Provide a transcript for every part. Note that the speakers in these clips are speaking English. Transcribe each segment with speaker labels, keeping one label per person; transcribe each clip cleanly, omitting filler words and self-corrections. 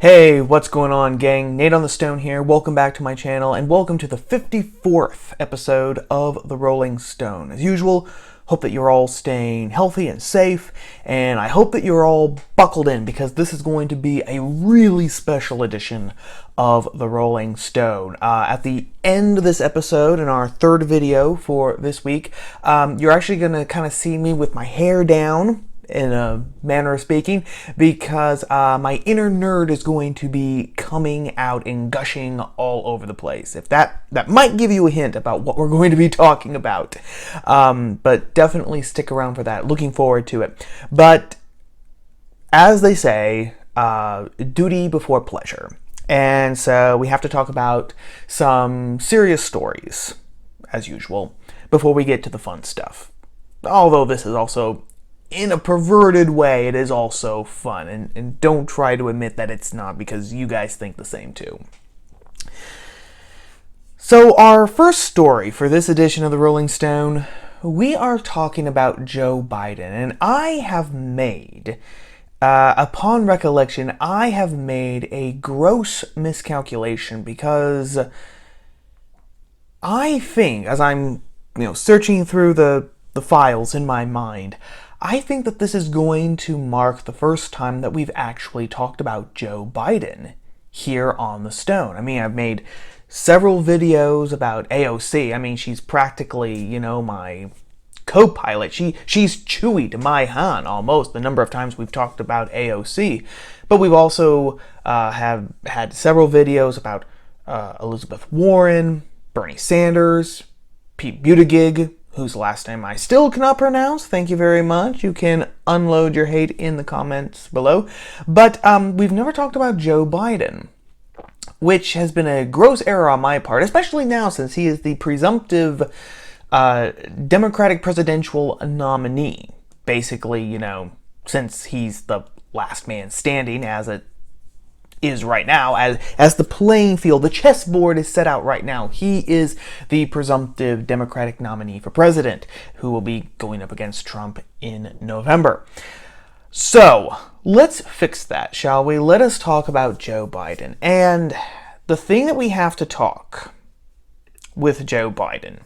Speaker 1: Hey, what's going on, gang? Nate on the Stone here. Welcome back to my channel, and welcome to the 54th episode of The Rolling Stone. As usual, hope that you're all staying healthy and safe, and I hope that you're all buckled in, because this is going to be a really special edition of The Rolling Stone. At the end of this episode, in our third video for this week, you're actually going to kind of see me with my hair down, in a manner of speaking, because my inner nerd is going to be coming out and gushing all over the place. If that might give you a hint about what we're going to be talking about, but definitely stick around for that. Looking forward to it. But as they say, duty before pleasure, and so we have to talk about some serious stories, as usual, before we get to the fun stuff. Although this is also, in a perverted way, it is also fun, and don't try to admit that it's not, because you guys think the same too. So our first story for this edition of the Rolling Stone, we are talking about Joe Biden, and I have made, upon recollection, I have made a gross miscalculation, because I think, as I'm searching through the files in my mind, I think that this is going to mark the first time that we've actually talked about Joe Biden here on the Stone. I mean, I've made several videos about AOC. I mean, she's practically, my co-pilot. She's Chewie to my Han, almost, the number of times we've talked about AOC. But we've also have had several videos about Elizabeth Warren, Bernie Sanders, Pete Buttigieg, whose last name I still cannot pronounce. Thank you very much. You can unload your hate in the comments below. But we've never talked about Joe Biden, which has been a gross error on my part, especially now since he is the presumptive Democratic presidential nominee. Basically, since he's the last man standing, as it is right now, as the playing field, the chessboard is set out right now. He is the presumptive Democratic nominee for president, who will be going up against Trump in November. So let's fix that, shall we? Let us talk about Joe Biden. And the thing that we have to talk with Joe Biden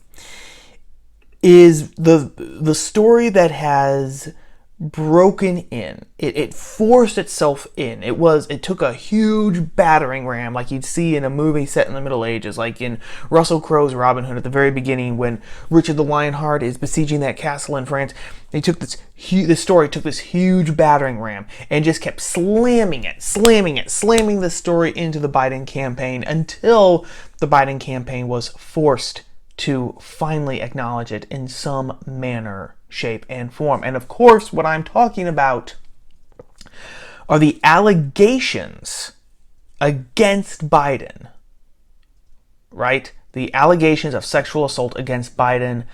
Speaker 1: is the story that has broken in. It forced itself in. It took a huge battering ram, like you'd see in a movie set in the Middle Ages, like in Russell Crowe's Robin Hood at the very beginning, when Richard the Lionheart is besieging that castle in France. They took this story took this huge battering ram and just kept slamming the story into the Biden campaign, until the Biden campaign was forced to finally acknowledge it in some manner, shape, and form. And of course, what I'm talking about are the allegations against Biden, right? The allegations of sexual assault against Biden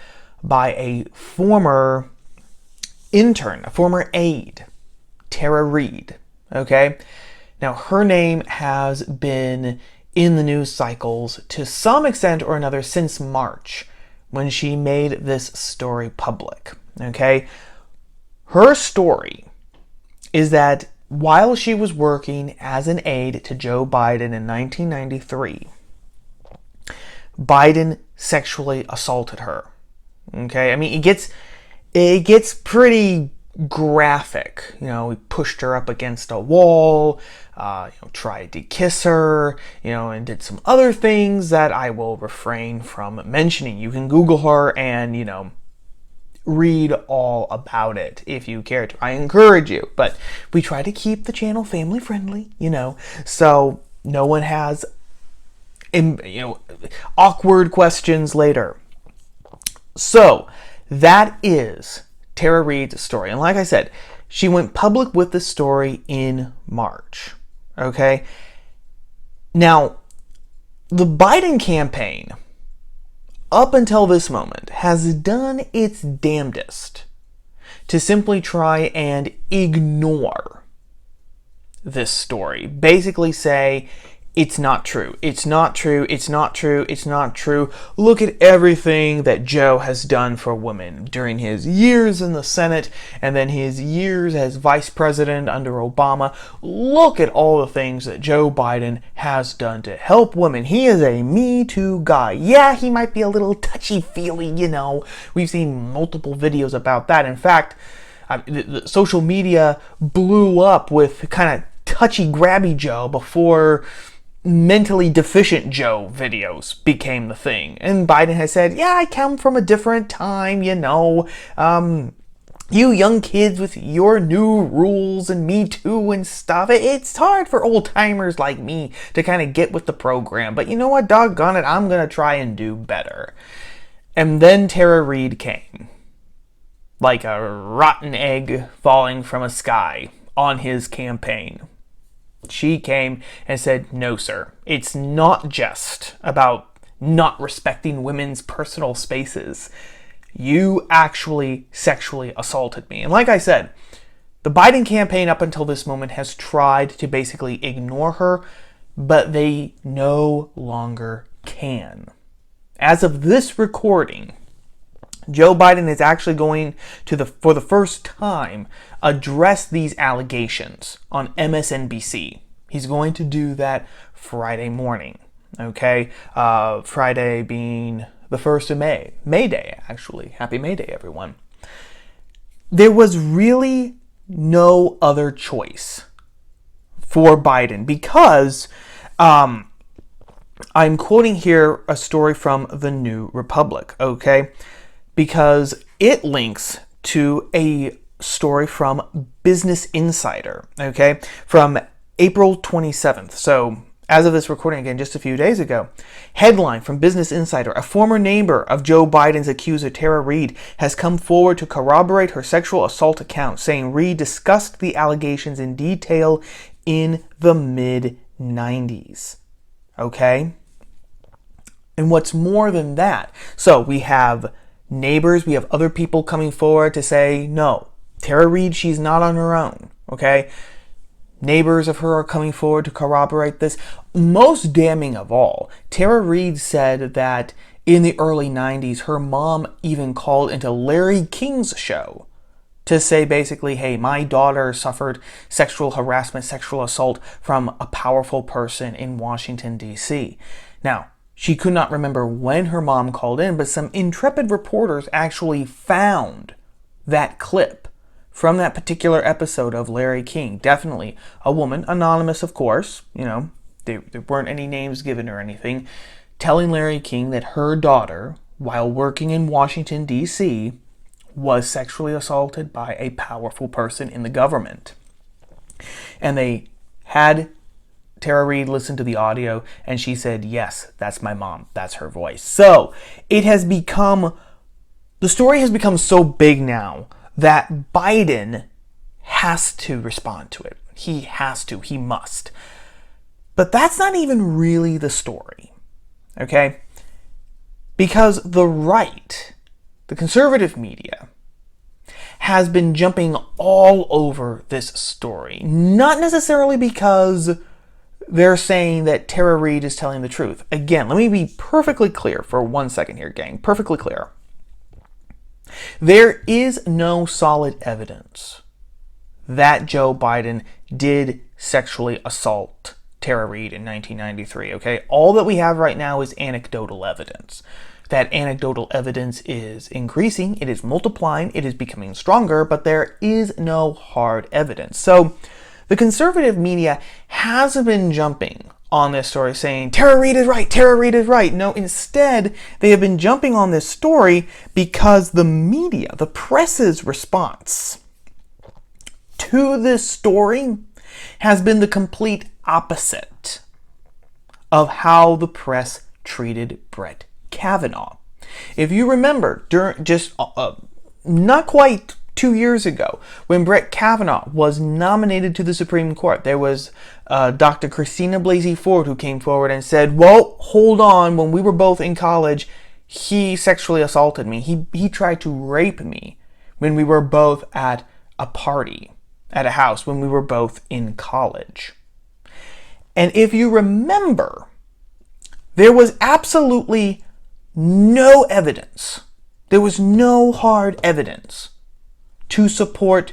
Speaker 1: by a former intern, a former aide, Tara Reade, okay? Now, her name has been in the news cycles to some extent or another since March, when she made this story public, okay? Her story is that while she was working as an aide to Joe Biden in 1993, Biden sexually assaulted her, okay? I mean, it gets pretty graphic. He pushed her up against a wall, tried to kiss her, and did some other things that I will refrain from mentioning. You can Google her and, read all about it if you care to. I encourage you, but we try to keep the channel family friendly, so no one has, awkward questions later. So that is Tara Reade's story. And like I said, she went public with this story in March. Okay? Now, the Biden campaign, up until this moment, has done its damnedest to simply try and ignore this story. Basically say It's not true. It's not true. It's not true. It's not true. Look at everything that Joe has done for women during his years in the Senate and then his years as vice president under Obama. Look at all the things that Joe Biden has done to help women. He is a Me Too guy. Yeah, he might be a little touchy-feely, you know. We've seen multiple videos about that. In fact, the social media blew up with kind of touchy-grabby Joe before mentally deficient Joe videos became the thing. And Biden has said, yeah, I come from a different time, you know. You young kids with your new rules and Me Too and stuff, it's hard for old timers like me to kind of get with the program. But you know what, doggone it, I'm going to try and do better. And then Tara Reade came, like a rotten egg falling from a sky on his campaign. She came and said, no, sir, it's not just about not respecting women's personal spaces. You actually sexually assaulted me. And like I said, the Biden campaign up until this moment has tried to basically ignore her, but they no longer can. As of this recording, Joe Biden is actually going to, for the first time, address these allegations on MSNBC. He's going to do that Friday morning, okay? Friday being the 1st of May. May Day, actually. Happy May Day, everyone. There was really no other choice for Biden because I'm quoting here a story from the New Republic, okay? Because it links to a story from Business Insider, okay, from April 27th. So, as of this recording, again, just a few days ago. Headline from Business Insider: a former neighbor of Joe Biden's accuser, Tara Reade, has come forward to corroborate her sexual assault account, saying Reade discussed the allegations in detail in the mid-90s. Okay? And what's more than that? So, we have neighbors, we have other people coming forward to say, no, Tara Reade, she's not on her own, okay? Neighbors of her are coming forward to corroborate this. Most damning of all, Tara Reade said that in the early 90s, her mom even called into Larry King's show to say basically, hey, my daughter suffered sexual harassment, sexual assault from a powerful person in Washington, D.C. Now, she could not remember when her mom called in, but some intrepid reporters actually found that clip from that particular episode of Larry King. Definitely a woman, anonymous of course, you know, there weren't any names given or anything, telling Larry King that her daughter, while working in Washington, D.C., was sexually assaulted by a powerful person in the government. And they had Tara Reade listened to the audio, and she said, yes, that's my mom. That's her voice. So it has become, the story has become so big now that Biden has to respond to it. He has to. He must. But that's not even really the story. Okay? Because the right, the conservative media, has been jumping all over this story. Not necessarily because they're saying that Tara Reade is telling the truth. Again, let me be perfectly clear for 1 second here, gang. Perfectly clear. There is no solid evidence that Joe Biden did sexually assault Tara Reade in 1993, okay? All that we have right now is anecdotal evidence. That anecdotal evidence is increasing, it is multiplying, it is becoming stronger, but there is no hard evidence. So, the conservative media hasn't been jumping on this story saying, Tara Reade is right, Tara Reade is right. No, instead, they have been jumping on this story because the media, the press's response to this story has been the complete opposite of how the press treated Brett Kavanaugh. If you remember, during just not quite 2 years ago, when Brett Kavanaugh was nominated to the Supreme Court, there was Dr. Christina Ford who came forward and said, well, hold on, when we were both in college, he sexually assaulted me. He tried to rape me when we were both at a party, at a house, when we were both in college. And if you remember, there was absolutely no evidence. There was no hard evidence to support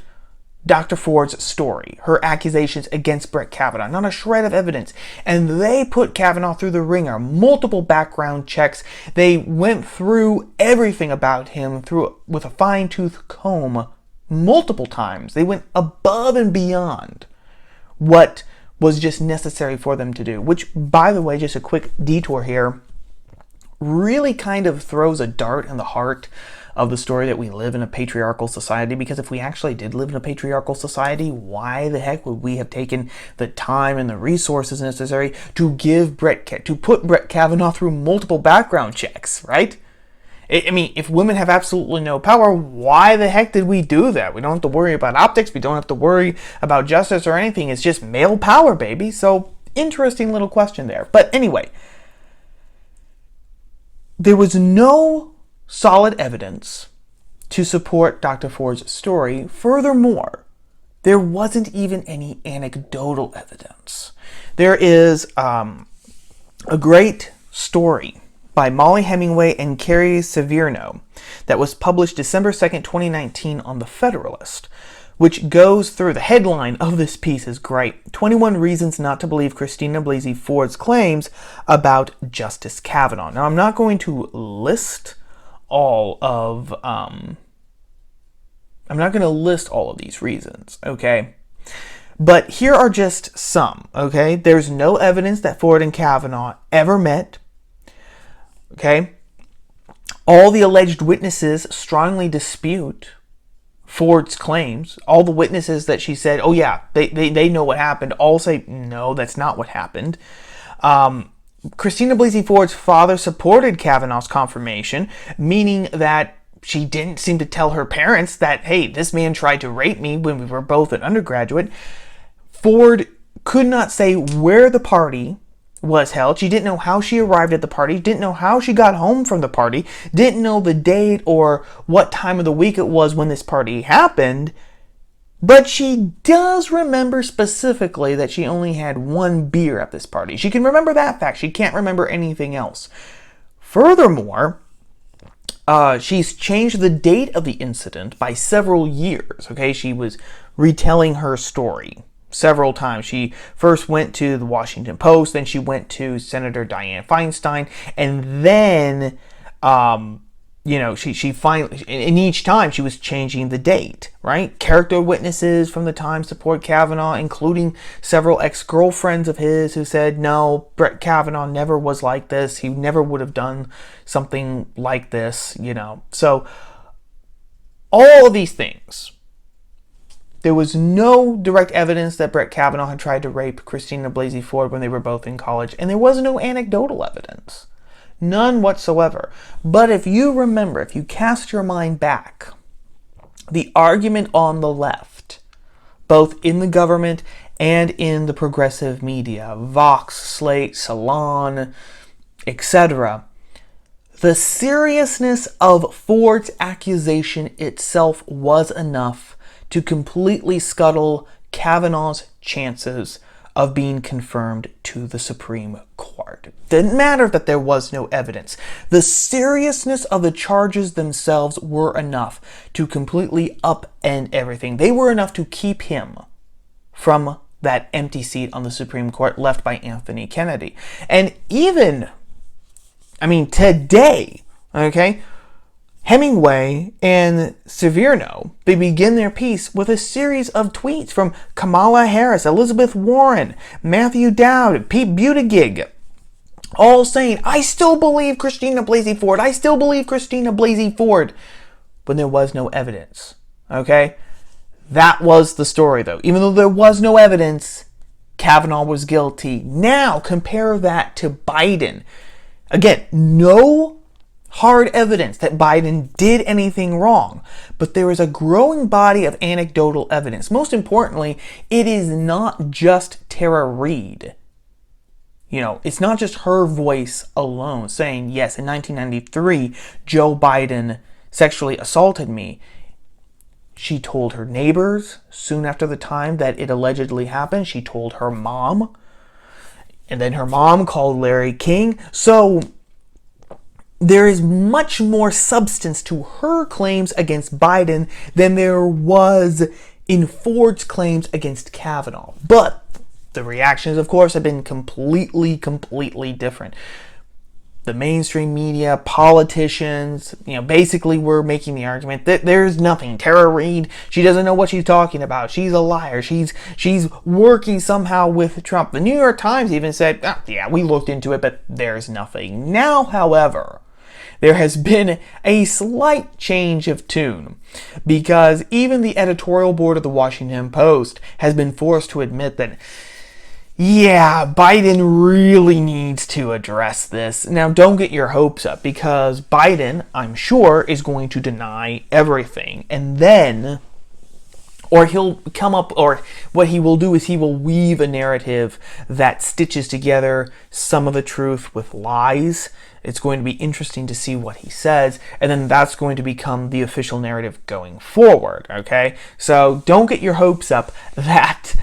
Speaker 1: Dr. Ford's story, her accusations against Brett Kavanaugh. Not a shred of evidence. And they put Kavanaugh through the ringer. Multiple background checks. They went through everything about him with a fine-tooth comb multiple times. They went above and beyond what was just necessary for them to do. Which, by the way, just a quick detour here, really kind of throws a dart in the heart of the story that we live in a patriarchal society. Because if we actually did live in a patriarchal society, why the heck would we have taken the time and the resources necessary to put Brett Kavanaugh through multiple background checks, right? I mean, if women have absolutely no power, why the heck did we do that? We don't have to worry about optics. We don't have to worry about justice or anything. It's just male power, baby. So, interesting little question there. But anyway, there was no solid evidence to support Dr. Ford's story. Furthermore, there wasn't even any anecdotal evidence. There is a great story by Molly Hemingway and Carrie Severino that was published December 2nd, 2019 on The Federalist, which goes through, the headline of this piece is great, 21 Reasons Not to Believe Christina Blasey Ford's Claims About Justice Kavanaugh. Now, I'm not going to list all of these reasons, okay? But here are just some, okay? There's no evidence that Ford and Kavanaugh ever met, okay? All the alleged witnesses strongly dispute Ford's claims. All the witnesses that she said, oh yeah, they know what happened, all say, no, that's not what happened. Christina Blasey Ford's father supported Kavanaugh's confirmation, meaning that she didn't seem to tell her parents that, hey, this man tried to rape me when we were both an undergraduate. Ford could not say where the party was held. She didn't know how she arrived at the party, didn't know how she got home from the party, didn't know the date or what time of the week it was when this party happened. But she does remember specifically that she only had one beer at this party. She can remember that fact. She can't remember anything else. Furthermore, she's changed the date of the incident by several years. Okay, she was retelling her story several times. She first went to the Washington Post, then she went to Senator Dianne Feinstein, and then she finally, and each time she was changing the date, right? Character witnesses from the time support Kavanaugh, including several ex-girlfriends of his who said, no, Brett Kavanaugh never was like this. He never would have done something like this, So, all of these things. There was no direct evidence that Brett Kavanaugh had tried to rape Christina Blasey Ford when they were both in college, and there was no anecdotal evidence. None whatsoever. But if you remember, if you cast your mind back, the argument on the left, both in the government and in the progressive media, Vox, Slate, Salon, etc., the seriousness of Ford's accusation itself was enough to completely scuttle Kavanaugh's chances of being confirmed to the Supreme Court. Didn't matter that there was no evidence. The seriousness of the charges themselves were enough to completely upend everything. They were enough to keep him from that empty seat on the Supreme Court left by Anthony Kennedy. And even, today, okay, Hemingway and Severino, they begin their piece with a series of tweets from Kamala Harris, Elizabeth Warren, Matthew Dowd, Pete Buttigieg, all saying, I still believe Christina Blasey Ford. I still believe Christina Blasey Ford. But there was no evidence. Okay? That was the story, though. Even though there was no evidence, Kavanaugh was guilty. Now, compare that to Biden. Again, no hard evidence that Biden did anything wrong, but there is a growing body of anecdotal evidence. Most importantly, it is not just Tara Reade. It's not just her voice alone saying, yes, in 1993, Joe Biden sexually assaulted me. She told her neighbors soon after the time that it allegedly happened. She told her mom. And then her mom called Larry King. So there is much more substance to her claims against Biden than there was in Ford's claims against Kavanaugh. But the reactions, of course, have been completely different. The mainstream media, politicians, basically were making the argument that there's nothing. Tara Reade, she doesn't know what she's talking about. She's a liar. She's working somehow with Trump. The New York Times even said, yeah, we looked into it, but there's nothing. Now, however, there has been a slight change of tune, because even the editorial board of the Washington Post has been forced to admit that, yeah, Biden really needs to address this. Now, don't get your hopes up, because Biden, I'm sure, is going to deny everything. And then, or he'll come up, or what he will do is he will weave a narrative that stitches together some of the truth with lies. It's going to be interesting to see what he says, and then that's going to become the official narrative going forward, okay? So don't get your hopes up that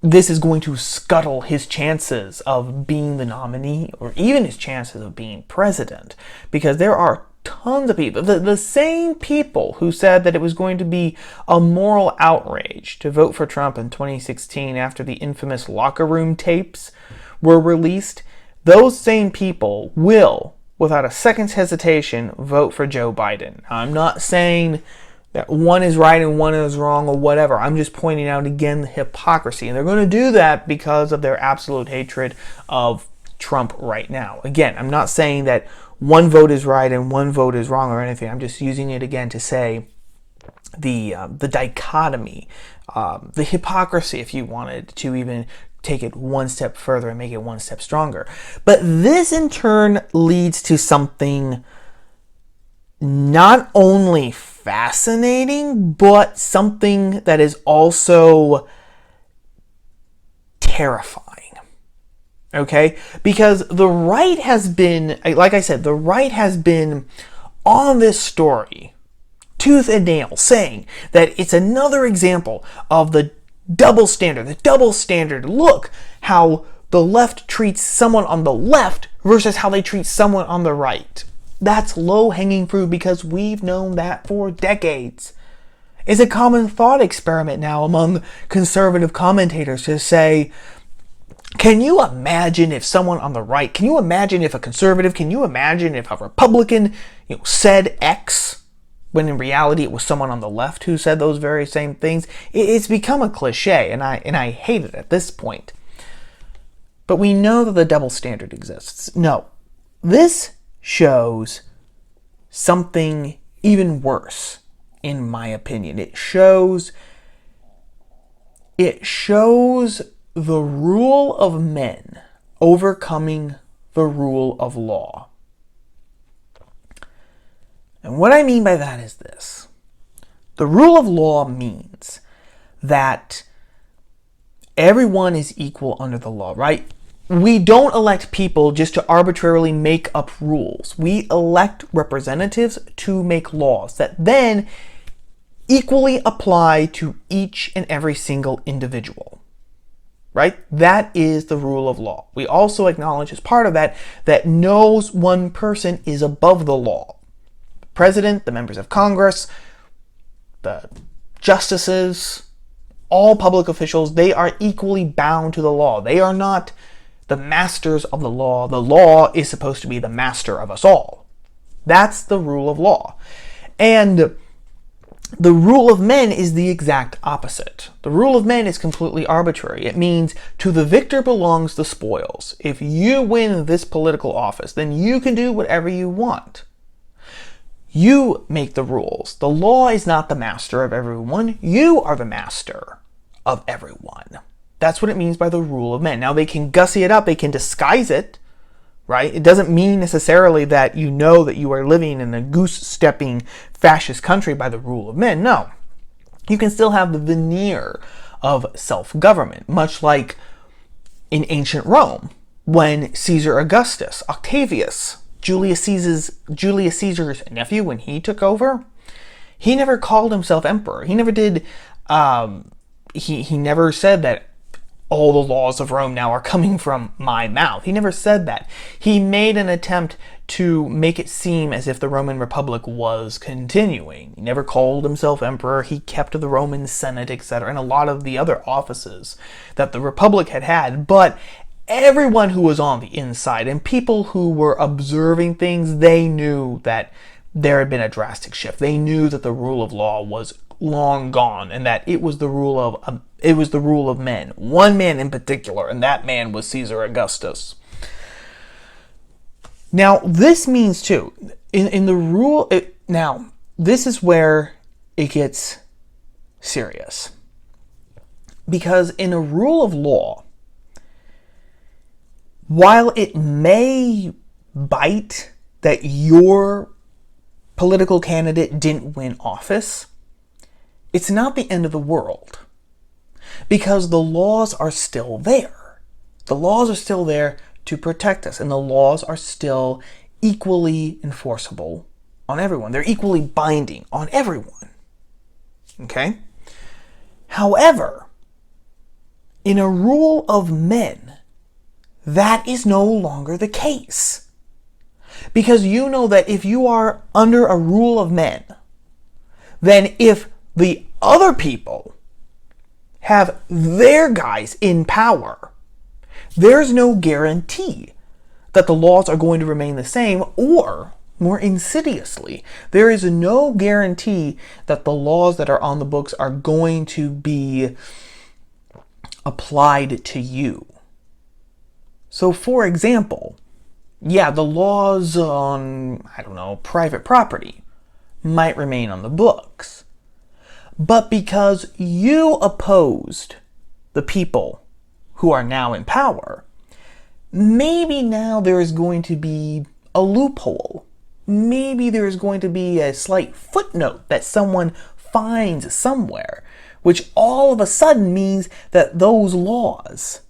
Speaker 1: this is going to scuttle his chances of being the nominee, or even his chances of being president, because there are tons of people, the same people who said that it was going to be a moral outrage to vote for Trump in 2016 after the infamous locker room tapes were released. Those same people will, without a second's hesitation, vote for Joe Biden. I'm not saying that one is right and one is wrong or whatever. I'm just pointing out again the hypocrisy. And they're going to do that because of their absolute hatred of Trump right now. Again, I'm not saying that one vote is right and one vote is wrong or anything. I'm just using it again to say the dichotomy, the hypocrisy, if you wanted to even take it one step further and make it one step stronger. But this in turn leads to something not only fascinating, but something that is also terrifying. Okay? Because the right has been, like I said, the right has been on this story, tooth and nail, saying that it's another example of the double standard. The double standard. Look how the left treats someone on the left versus how they treat someone on the right. That's low-hanging fruit because we've known that for decades. It's a common thought experiment now among conservative commentators to say, can you imagine if someone on the right, can you imagine if a conservative, can you imagine if a Republican, said X, when in reality it was someone on the left who said those very same things? It's become a cliche, and I hate it at this point. But we know that the double standard exists. No, this shows something even worse, in my opinion. It shows the rule of men overcoming the rule of law. And what I mean by that is this. The rule of law means that everyone is equal under the law, right? We don't elect people just to arbitrarily make up rules. We elect representatives to make laws that then equally apply to each and every single individual. Right? That is the rule of law. We also acknowledge as part of that no one person is above the law. The president, the members of Congress, the justices, all public officials, they are equally bound to the law. They are not the masters of the law. The law is supposed to be the master of us all. That's the rule of law. And the rule of men is the exact opposite. The rule of men is completely arbitrary. It means to the victor belongs the spoils. If you win this political office, then you can do whatever you want. You make the rules. The law is not the master of everyone. You are the master of everyone. That's what it means by the rule of men. Now, they can gussy it up. They can disguise it, right? It doesn't mean necessarily that you know that you are living in a goose-stepping fascist country by the rule of men. No. You can still have the veneer of self-government, much like in ancient Rome, when Caesar Augustus, Octavius, Julius Caesar's nephew, when he took over, he never called himself emperor. He never did, he never said that all the laws of Rome now are coming from my mouth. He never said that. He made an attempt to make it seem as if the Roman Republic was continuing. He never called himself emperor. He kept the Roman Senate, etc., and a lot of the other offices that the Republic had. But everyone who was on the inside and people who were observing things, they knew that there had been a drastic shift. They knew that the rule of law was long gone and that it was the rule of men. One man in particular, and that man was Caesar Augustus. Now, this means too, in the rule, now, this is where it gets serious. Because in a rule of law, while it may bite that your political candidate didn't win office, it's not the end of the world. Because the laws are still there. The laws are still there to protect us, and the laws are still equally enforceable on everyone. They're equally binding on everyone. Okay? However, in a rule of men, that is no longer the case. Because you know that if you are under a rule of men, then if the other people have their guys in power, there's no guarantee that the laws are going to remain the same, or more insidiously, there is no guarantee that the laws that are on the books are going to be applied to you. So, for example, the laws on, private property might remain on the books. But because you opposed the people who are now in power, maybe now there is going to be a loophole. Maybe there is going to be a slight footnote that someone finds somewhere, which all of a sudden means that those laws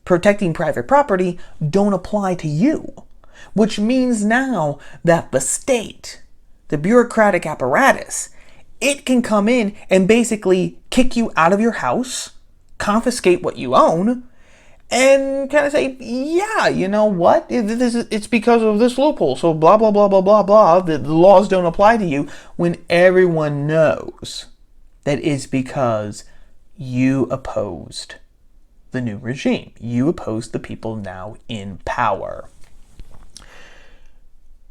Speaker 1: protecting private property don't apply to you. Which means now that the state, the bureaucratic apparatus, it can come in and basically kick you out of your house, confiscate what you own, and kind of say, yeah, you know what? It's because of this loophole, so blah, blah, blah, blah, blah, blah, the laws don't apply to you, when everyone knows that it's because you opposed the new regime. You opposed the people now in power.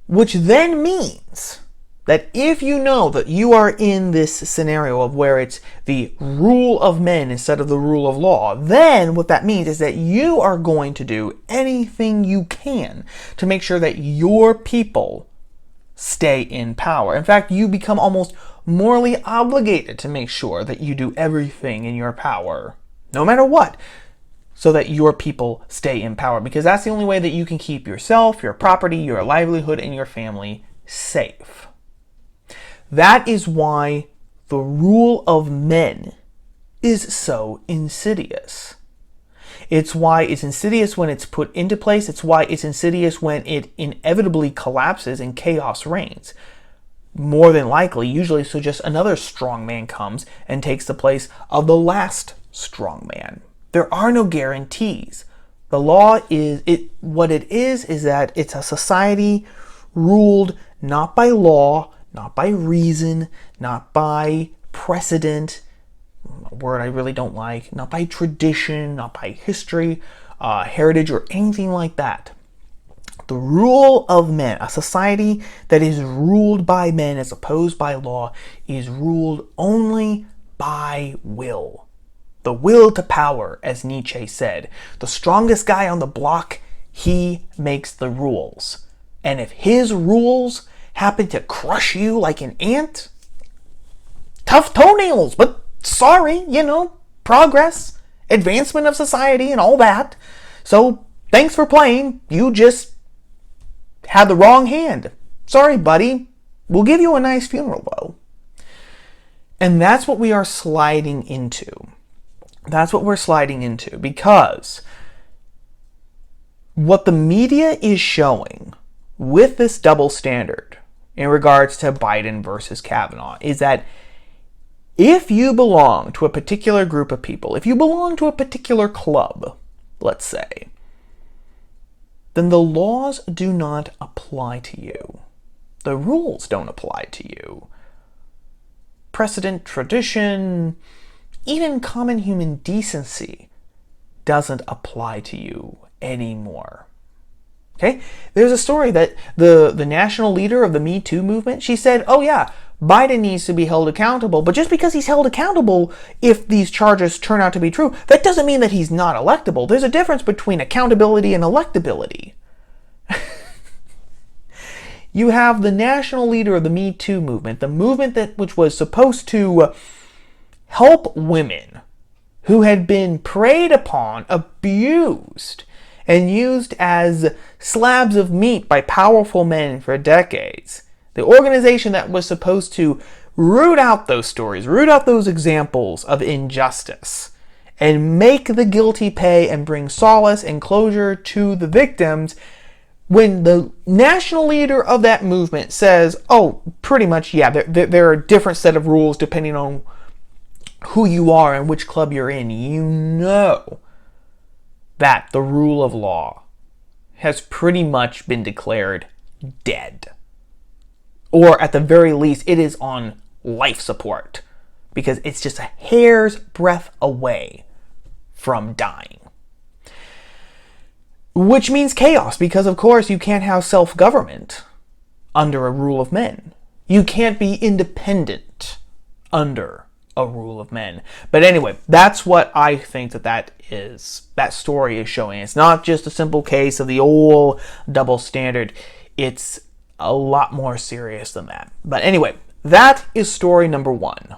Speaker 1: Which then means that if you know that you are in this scenario of where it's the rule of men instead of the rule of law, then what that means is that you are going to do anything you can to make sure that your people stay in power. In fact, you become almost morally obligated to make sure that you do everything in your power, no matter what, so that your people stay in power. Because that's the only way that you can keep yourself, your property, your livelihood, and your family safe. That is why the rule of men is so insidious. It's why it's insidious when it's put into place. It's why it's insidious when it inevitably collapses and chaos reigns. More than likely, usually, so just another strong man comes and takes the place of the last strong man. There are no guarantees. The law is, what it is that it's a society ruled not by law, not by reason, not by precedent, a word I really don't like, not by tradition, not by history, heritage, or anything like that. The rule of men, a society that is ruled by men as opposed by law, is ruled only by will. The will to power, as Nietzsche said. The strongest guy on the block, he makes the rules. And if his rules happen to crush you like an ant, tough toenails, but sorry, progress, advancement of society and all that. So thanks for playing. You just had the wrong hand. Sorry, buddy. We'll give you a nice funeral, though. And that's what we are sliding into. That's what we're sliding into, because what the media is showing with this double standard in regards to Biden versus Kavanaugh is that If you belong to a particular group of people, if you belong to a particular club, let's say, then the laws do not apply to you. The rules don't apply to you. Precedent, tradition, even common human decency doesn't apply to you anymore. Okay? There's a story that the national leader of the Me Too movement, she said, oh yeah, Biden needs to be held accountable, but just because he's held accountable, if these charges turn out to be true, that doesn't mean that he's not electable. There's a difference between accountability and electability. You have the national leader of the Me Too movement, the movement which was supposed to help women who had been preyed upon, abused, and used as slabs of meat by powerful men for decades. The organization that was supposed to root out those stories, root out those examples of injustice, and make the guilty pay and bring solace and closure to the victims, when the national leader of that movement says, oh, pretty much, yeah, there are a different set of rules depending on who you are and which club you're in, you know that the rule of law has pretty much been declared dead. Or at the very least, it is on life support, because it's just a hair's breadth away from dying. Which means chaos, because of course you can't have self-government under a rule of men. You can't be independent under a rule of men. But anyway, that's what I think that story is showing. It's not just a simple case of the old double standard. It's a lot more serious than that. But anyway, that is story number 1.